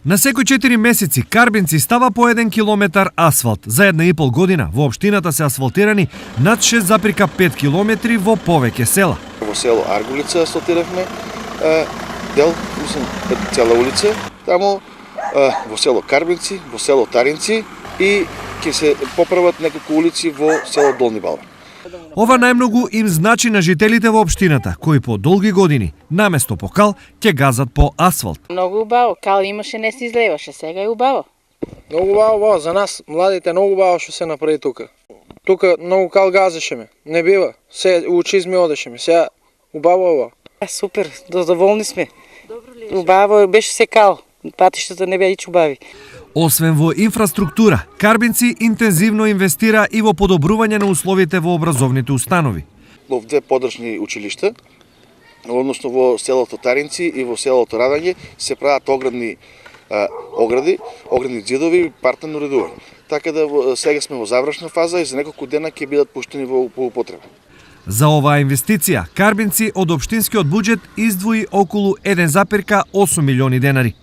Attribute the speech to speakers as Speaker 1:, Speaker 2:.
Speaker 1: На секој 4 месеци Карбинци става по 1 километар асфалт. За 1,5 година во општината се асфалтирани над 6,5 километри во повеќе села.
Speaker 2: Во село Аргулица асфалтиравме дел, цела улица, таму во село Карбинци, во село Таринци и ќе се поправат неколку улици во село Долни Балван.
Speaker 1: Ова најмногу им значи на жителите во општината, кои по долги години, наместо по кал, ќе газат по асфалт.
Speaker 3: Многу убаво, кал имаше, не се излеваше, сега е убаво.
Speaker 4: Многу убаво, за нас, младите, многу убаво што се направи тука. Тука многу кал газешеме, не бива, се учизми одешеме, сега убаво ова.
Speaker 3: Супер, задоволни сме. Убаво беше се кал, патиштата не беа убави.
Speaker 1: Освен во инфраструктура, Карбинци интензивно инвестира и во подобрување на условите во образовните установи.
Speaker 2: Во две подрачни училишта, односно во селото Таринци и во селото Радање, се прават оградни ѕидови, партено уредување. Така да сега сме во завршна фаза и за неколку дена ќе бидат пуштени во употреба.
Speaker 1: За оваа инвестиција, Карбинци од општинскиот буџет издвои околу 1,8 милиони денари.